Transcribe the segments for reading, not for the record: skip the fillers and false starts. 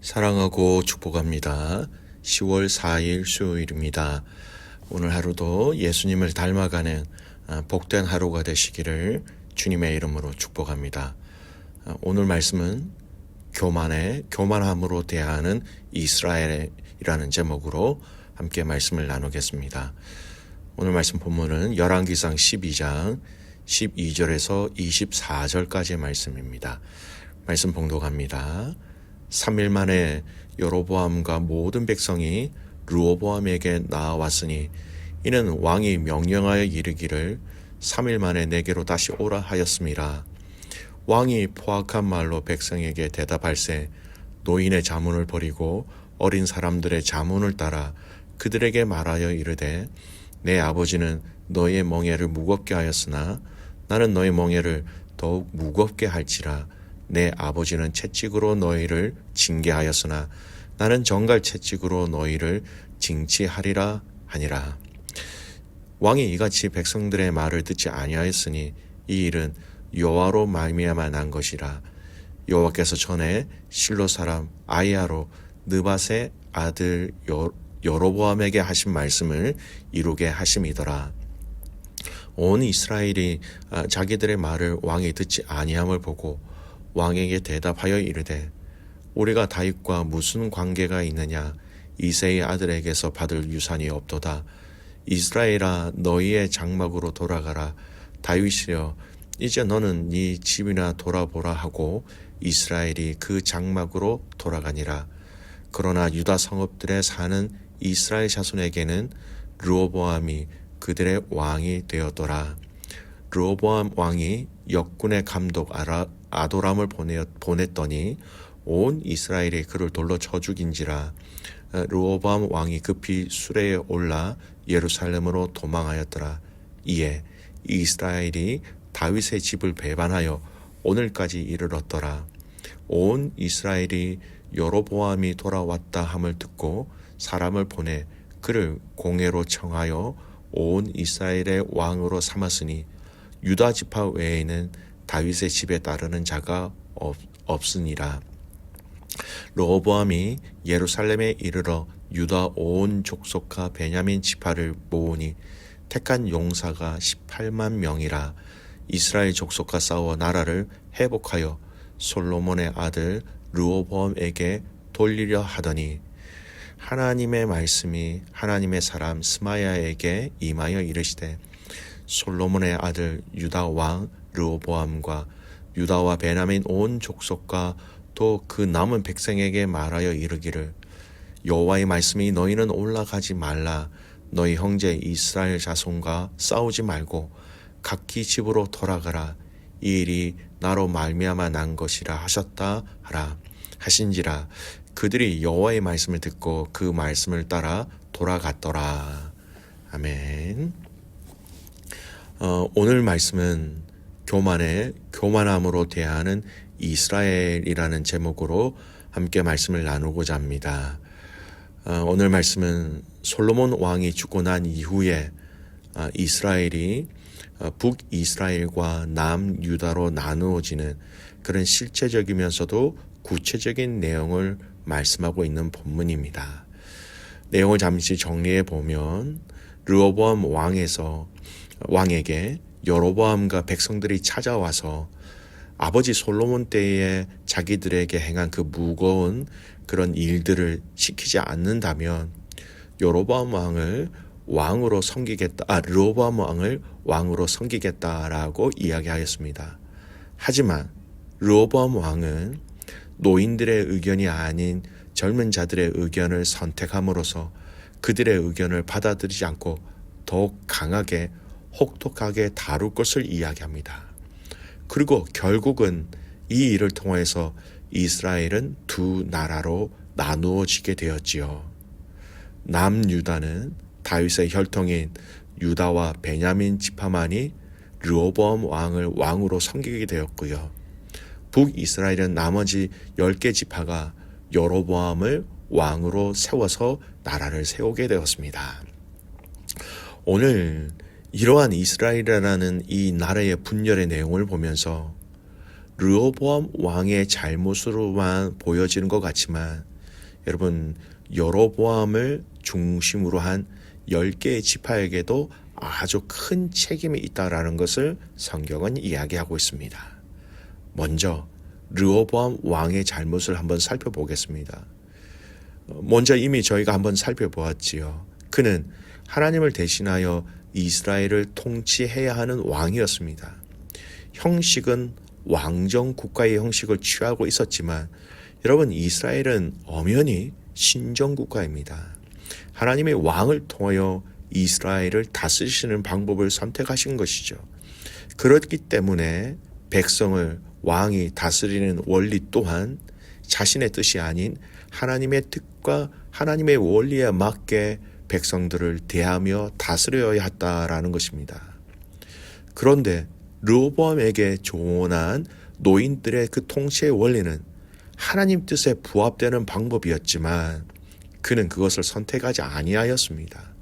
사랑하고 축복합니다. 10월 4일 수요일입니다. 오늘 하루도 예수님을 닮아가는 복된 하루가 되시기를 주님의 이름으로 축복합니다. 오늘 말씀은 교만함으로 대하는 이스라엘이라는 제목으로 함께 말씀을 나누겠습니다. 오늘 말씀 본문은 열왕기상 12장 12절에서 24절까지의 말씀입니다. 말씀 봉독합니다. 3일 만에 여로보암과 모든 백성이 르호보암에게 나아왔으니 이는 왕이 명령하여 이르기를 3일 만에 내게로 다시 오라 하였음이라. 왕이 포악한 말로 백성에게 대답할세 노인의 자문을 버리고 어린 사람들의 자문을 따라 그들에게 말하여 이르되 내 아버지는 너의 멍에를 무겁게 하였으나 나는 너의 멍에를 더욱 무겁게 할지라. 내 아버지는 채찍으로 너희를 징계하였으나 나는 정갈 채찍으로 너희를 징치하리라 하니라. 왕이 이같이 백성들의 말을 듣지 아니하였으니 이 일은 여호와로 말미암아 난 것이라. 여호와께서 전에 실로 사람 아히야로 느밧의 아들 여로보암에게 하신 말씀을 이루게 하심이더라. 온 이스라엘이 자기들의 말을 왕이 듣지 아니함을 보고 왕에게 대답하여 이르되 우리가 다윗과 무슨 관계가 있느냐. 이새의 아들에게서 받을 유산이 없도다. 이스라엘아 너희의 장막으로 돌아가라. 다윗이여 이제 너는 네 집이나 돌아보라 하고 이스라엘이 그 장막으로 돌아가니라. 그러나 유다 성읍들에 사는 이스라엘 자손에게는 르호보암이 그들의 왕이 되었더라. 르호보암 왕이 역군의 감독 아도람을 보냈더니 온 이스라엘이 그를 돌로 쳐 죽인지라. 르호보암 왕이 급히 수레에 올라 예루살렘으로 도망하였더라. 이에 이스라엘이 다윗의 집을 배반하여 오늘까지 이르렀더라. 온 이스라엘이 여로보암이 돌아왔다 함을 듣고 사람을 보내 그를 공회로 청하여 온 이스라엘의 왕으로 삼았으니 유다 지파 외에는 다윗의 집에 따르는 자가 없으니라. 르호보암이 예루살렘에 이르러 유다 온 족속과 베냐민 지파를 모으니 택한 용사가 18만 명이라. 이스라엘 족속과 싸워 나라를 회복하여 솔로몬의 아들 르호보암에게 돌리려 하더니 하나님의 말씀이 하나님의 사람 스마야에게 임하여 이르시되 솔로몬의 아들 유다 왕 르호보암과 유다와 베냐민 온 족속과 또 그 남은 백성에게 말하여 이르기를 여호와의 말씀이 너희는 올라가지 말라. 너희 형제 이스라엘 자손과 싸우지 말고 각기 집으로 돌아가라. 이 일이 나로 말미암아 난 것이라 하셨다 하라 하신지라. 그들이 여호와의 말씀을 듣고 그 말씀을 따라 돌아갔더라. 아멘. 오늘 말씀은 교만함으로 대하는 이스라엘이라는 제목으로 함께 말씀을 나누고자 합니다. 오늘 말씀은 솔로몬 왕이 죽고 난 이후에 이스라엘이 북이스라엘과 남유다로 나누어지는 그런 실체적이면서도 구체적인 내용을 말씀하고 있는 본문입니다. 내용을 잠시 정리해 보면 르호보암 왕에게 여로보암과 백성들이 찾아와서 아버지 솔로몬 때에 자기들에게 행한 그 무거운 그런 일들을 시키지 않는다면 르호보암 왕을 왕으로 섬기겠다라고 이야기하였습니다. 하지만 르호보암 왕은 노인들의 의견이 아닌 젊은 자들의 의견을 선택함으로써 그들의 의견을 받아들이지 않고 더욱 강하게 혹독하게 다룰 것을 이야기합니다. 그리고 결국은 이 일을 통해서 이스라엘은 두 나라로 나누어지게 되었지요. 남유다는 다윗의 혈통인 유다와 베냐민 지파만이 르호보암 왕을 왕으로 섬기게 되었고요. 북이스라엘은 나머지 10개 지파가 여로보암을 왕으로 세워서 나라를 세우게 되었습니다. 오늘 이러한 이스라엘이라는 이 나라의 분열의 내용을 보면서 르호보암 왕의 잘못으로만 보여지는 것 같지만 여러분 여로보암을 중심으로 한 10개의 지파에게도 아주 큰 책임이 있다라는 것을 성경은 이야기하고 있습니다. 먼저 르호보암 왕의 잘못을 한번 살펴보겠습니다. 먼저 이미 저희가 한번 살펴보았지요. 그는 하나님을 대신하여 이스라엘을 통치해야 하는 왕이었습니다. 형식은 왕정 국가의 형식을 취하고 있었지만 여러분 이스라엘은 엄연히 신정 국가입니다. 하나님의 왕을 통하여 이스라엘을 다스리시는 방법을 선택하신 것이죠. 그렇기 때문에 백성을 왕이 다스리는 원리 또한 자신의 뜻이 아닌 하나님의 뜻과 하나님의 원리에 맞게 백성들을 대하며 다스려야 했다라는 것입니다. 그런데 르호보암에게 조언한 노인들의 그 통치의 원리는 하나님 뜻에 부합되는 방법이었지만 그는 그것을 선택하지 아니하였습니다.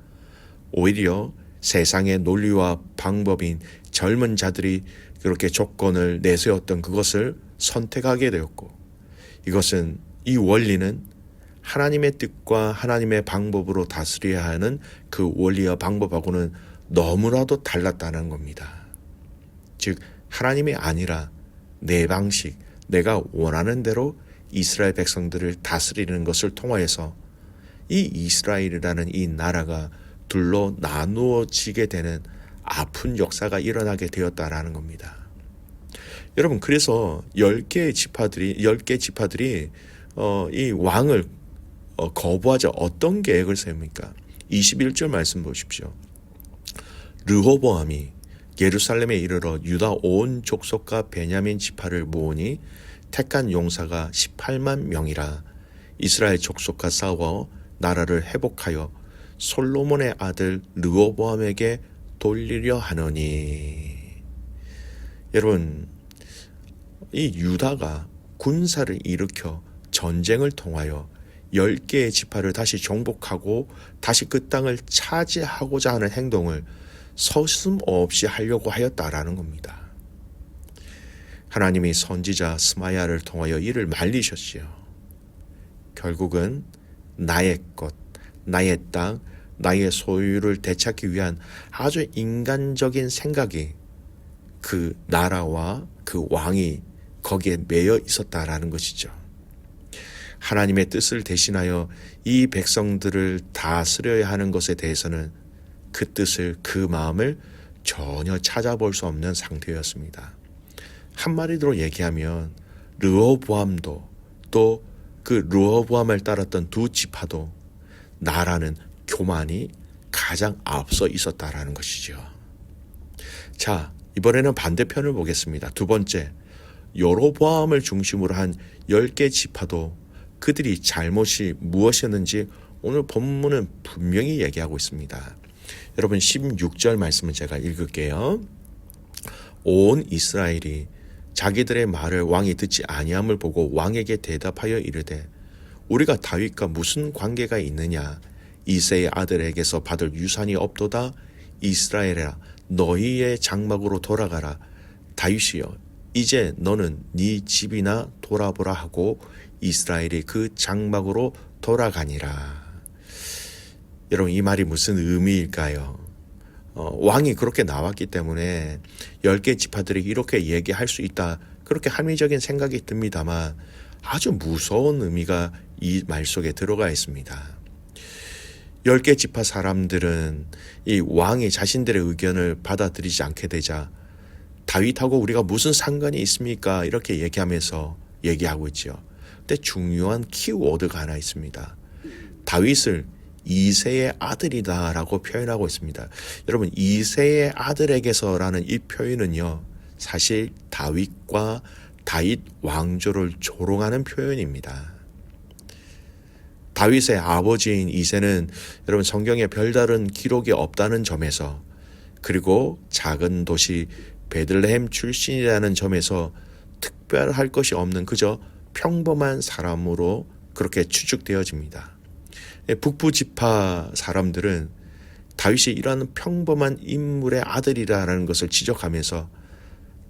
오히려 세상의 논리와 방법인 젊은 자들이 그렇게 조건을 내세웠던 그것을 선택하게 되었고 이 원리는 하나님의 뜻과 하나님의 방법으로 다스려야 하는 그 원리와 방법하고는 너무나도 달랐다는 겁니다. 즉 하나님이 아니라 내 방식, 내가 원하는 대로 이스라엘 백성들을 다스리는 것을 통하여서 이 이스라엘이라는 이 나라가 둘로 나누어지게 되는 아픈 역사가 일어나게 되었다라는 겁니다. 여러분 그래서 10개 지파들이 이 왕을 거부하자 어떤 계획을 세웁니까? 21절 말씀 보십시오. 르호보암이 예루살렘에 이르러 유다 온 족속과 베냐민 지파를 모으니 택한 용사가 18만 명이라. 이스라엘 족속과 싸워 나라를 회복하여 솔로몬의 아들 르호보암에게 돌리려 하노니. 여러분 이 유다가 군사를 일으켜 전쟁을 통하여 10개의 지파를 다시 정복하고 다시 그 땅을 차지하고자 하는 행동을 서슴없이 하려고 하였다라는 겁니다. 하나님이 선지자 스마야를 통하여 이를 말리셨지요. 결국은 나의 것, 나의 땅, 나의 소유를 되찾기 위한 아주 인간적인 생각이 그 나라와 그 왕이 거기에 매여 있었다라는 것이죠. 하나님의 뜻을 대신하여 이 백성들을 다스려야 하는 것에 대해서는 그 뜻을, 그 마음을 전혀 찾아볼 수 없는 상태였습니다. 한마디로 얘기하면 르호보암도 또 그 르호보암을 따랐던 두 지파도 나라는 교만이 가장 앞서 있었다라는 것이죠. 자, 이번에는 반대편을 보겠습니다. 두 번째, 여로보암을 중심으로 한 10개 지파도 그들이 잘못이 무엇이었는지 오늘 본문은 분명히 얘기하고 있습니다. 여러분 16절 말씀을 제가 읽을게요. 온 이스라엘이 자기들의 말을 왕이 듣지 아니함을 보고 왕에게 대답하여 이르되 우리가 다윗과 무슨 관계가 있느냐? 이새의 아들에게서 받을 유산이 없도다. 이스라엘아 너희의 장막으로 돌아가라. 다윗이여 이제 너는 네 집이나 돌아보라 하고 이스라엘이 그 장막으로 돌아가니라. 여러분 이 말이 무슨 의미일까요? 왕이 그렇게 나왔기 때문에 10개 지파들이 이렇게 얘기할 수 있다. 그렇게 합리적인 생각이 듭니다만 아주 무서운 의미가 이 말 속에 들어가 있습니다. 10개 지파 사람들은 이 왕이 자신들의 의견을 받아들이지 않게 되자 다윗하고 우리가 무슨 상관이 있습니까? 이렇게 얘기하면서 얘기하고 있죠. 근데 중요한 키워드가 하나 있습니다. 다윗을 이새의 아들이다라고 표현하고 있습니다. 여러분 이새의 아들에게서라는 이 표현은요 사실 다윗과 다윗 왕조를 조롱하는 표현입니다. 다윗의 아버지인 이새는 여러분 성경에 별다른 기록이 없다는 점에서 그리고 작은 도시 베들레헴 출신이라는 점에서 특별할 것이 없는 그저 평범한 사람으로 그렇게 추측되어집니다. 북부 지파 사람들은 다윗이 이러한 평범한 인물의 아들이라는 것을 지적하면서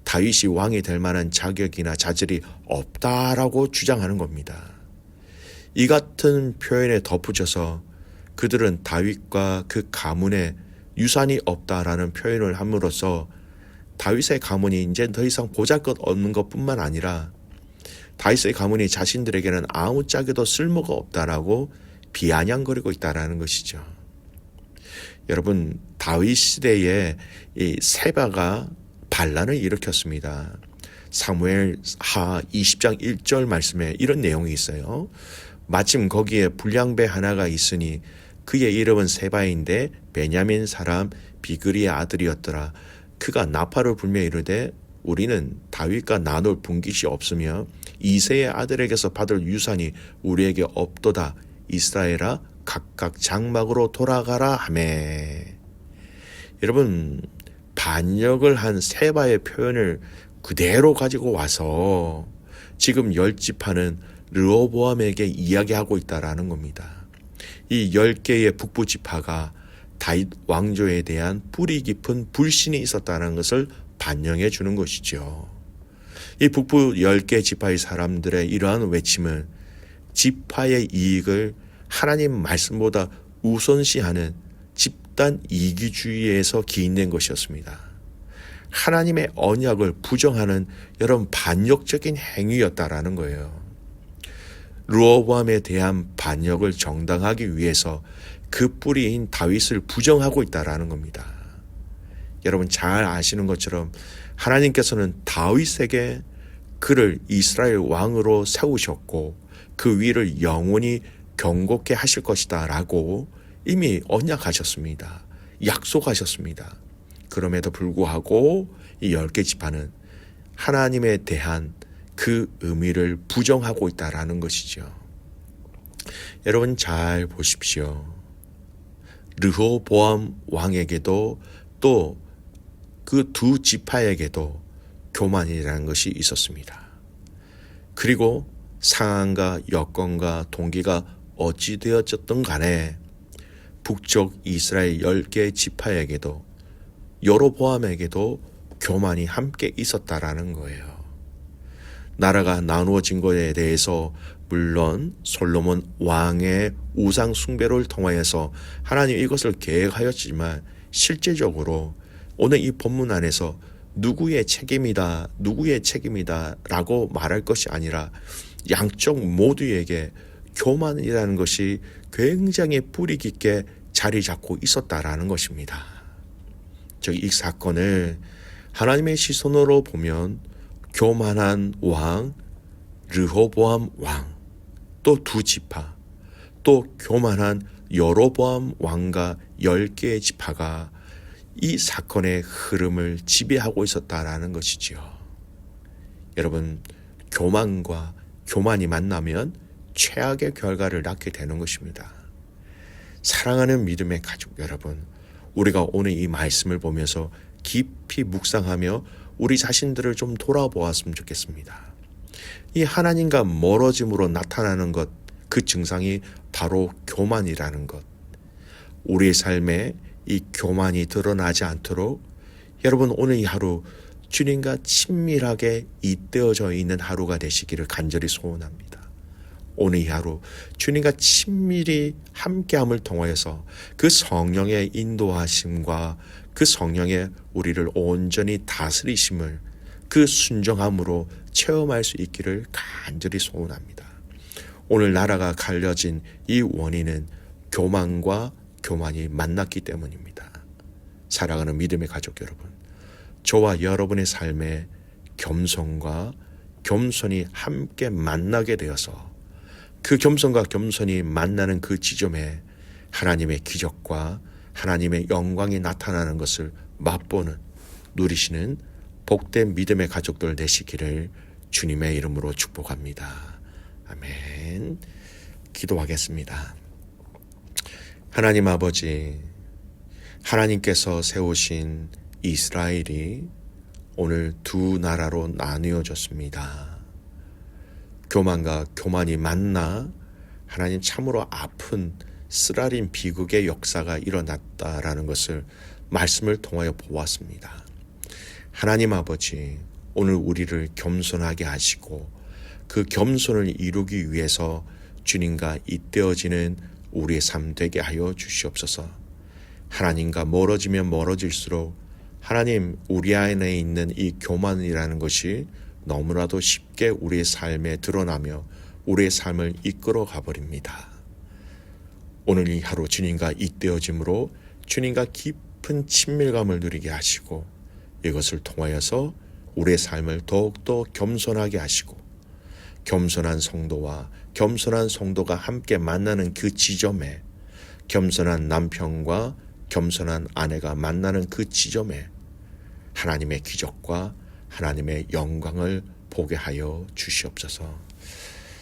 다윗이 왕이 될 만한 자격이나 자질이 없다라고 주장하는 겁니다. 이 같은 표현에 덧붙여서 그들은 다윗과 그 가문에 유산이 없다라는 표현을 함으로써 다윗의 가문이 이제 더 이상 보잘것없는 것뿐만 아니라 다윗의 가문이 자신들에게는 아무짝에도 쓸모가 없다라고 비아냥거리고 있다라는 것이죠. 여러분, 다윗 시대에 이 세바가 반란을 일으켰습니다. 사무엘 하 20장 1절 말씀에 이런 내용이 있어요. 마침 거기에 불량배 하나가 있으니 그의 이름은 세바인데 베냐민 사람 비그리의 아들이었더라. 그가 나팔을 불며 이르되 우리는 다윗과 나눌 분깃이 없으며 이새의 아들에게서 받을 유산이 우리에게 없도다. 이스라엘아 각각 장막으로 돌아가라 하매. 여러분, 반역을 한 세바의 표현을 그대로 가지고 와서 지금 열 지파는 르호보암에게 이야기하고 있다라는 겁니다. 이 10개의 북부 지파가 다윗 왕조에 대한 뿌리 깊은 불신이 있었다는 것을 반영해 주는 것이죠. 이 북부 10개 지파의 사람들의 이러한 외침은 지파의 이익을 하나님 말씀보다 우선시하는 집단 이기주의에서 기인된 것이었습니다. 하나님의 언약을 부정하는 여러분 반역적인 행위였다라는 거예요. 르호보암에 대한 반역을 정당하기 위해서 그 뿌리인 다윗을 부정하고 있다라는 겁니다. 여러분 잘 아시는 것처럼 하나님께서는 다윗에게 그를 이스라엘 왕으로 세우셨고 그 위를 영원히 경고케 하실 것이다 라고 이미 언약하셨습니다. 약속하셨습니다. 그럼에도 불구하고 이 10개 지파는 하나님에 대한 그 의미를 부정하고 있다라는 것이죠. 여러분 잘 보십시오. 르호보암 왕에게도 또 그 두 지파에게도 교만이라는 것이 있었습니다. 그리고 상황과 여건과 동기가 어찌 되었든 간에 북쪽 이스라엘 10개 지파에게도 여로보암에게도 교만이 함께 있었다라는 거예요. 나라가 나누어진 것에 대해서 물론 솔로몬 왕의 우상 숭배를 통하여서 하나님 이것을 계획하였지만 실제적으로 오늘 이 본문 안에서 누구의 책임이다 라고 말할 것이 아니라 양쪽 모두에게 교만이라는 것이 굉장히 뿌리 깊게 자리 잡고 있었다라는 것입니다. 즉 이 사건을 하나님의 시선으로 보면 교만한 왕 르호보암 왕, 또 두 지파, 또 교만한 여로보암 왕과 10개의 지파가 이 사건의 흐름을 지배하고 있었다라는 것이지요. 여러분, 교만과 교만이 만나면 최악의 결과를 낳게 되는 것입니다. 사랑하는 믿음의 가족 여러분, 우리가 오늘 이 말씀을 보면서 깊이 묵상하며 우리 자신들을 좀 돌아보았으면 좋겠습니다. 이 하나님과 멀어짐으로 나타나는 것, 그 증상이 바로 교만이라는 것. 우리의 삶에 이 교만이 드러나지 않도록 여러분 오늘 이 하루 주님과 친밀하게 잇대어져 있는 하루가 되시기를 간절히 소원합니다. 오늘 이 하루 주님과 친밀히 함께함을 통하여서 그 성령의 인도하심과 그 성령의 우리를 온전히 다스리심을 그 순종함으로 체험할 수 있기를 간절히 소원합니다. 오늘 나라가 갈려진 이 원인은 교만과 교만이 만났기 때문입니다. 사랑하는 믿음의 가족 여러분, 저와 여러분의 삶에 겸손과 겸손이 함께 만나게 되어서 그 겸손과 겸손이 만나는 그 지점에 하나님의 기적과 하나님의 영광이 나타나는 것을 맛보는 누리시는 복된 믿음의 가족들 되시기를 주님의 이름으로 축복합니다. 아멘. 기도하겠습니다. 하나님 아버지, 하나님께서 세우신 이스라엘이 오늘 두 나라로 나뉘어졌습니다. 교만과 교만이 만나 하나님 참으로 아픈 쓰라린 비극의 역사가 일어났다라는 것을 말씀을 통하여 보았습니다. 하나님 아버지, 오늘 우리를 겸손하게 하시고 그 겸손을 이루기 위해서 주님과 잇대어지는 우리의 삶 되게 하여 주시옵소서. 하나님과 멀어지면 멀어질수록 하나님 우리 안에 있는 이 교만이라는 것이 너무나도 쉽게 우리의 삶에 드러나며 우리의 삶을 이끌어 가버립니다. 오늘 이 하루 주님과 잇대어짐으로 주님과 깊은 친밀감을 누리게 하시고 이것을 통하여서 우리의 삶을 더욱더 겸손하게 하시고 겸손한 성도가 함께 만나는 그 지점에 겸손한 남편과 겸손한 아내가 만나는 그 지점에 하나님의 기적과 하나님의 영광을 보게 하여 주시옵소서.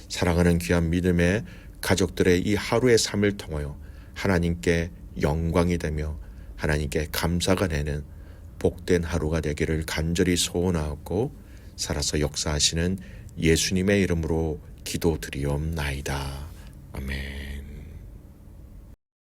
사랑하는 귀한 믿음의 가족들의 이 하루의 삶을 통하여 하나님께 영광이 되며 하나님께 감사가 되는 복된 하루가 되기를 간절히 소원하고 살아서 역사하시는 예수님의 이름으로 기도드리옵나이다. 아멘.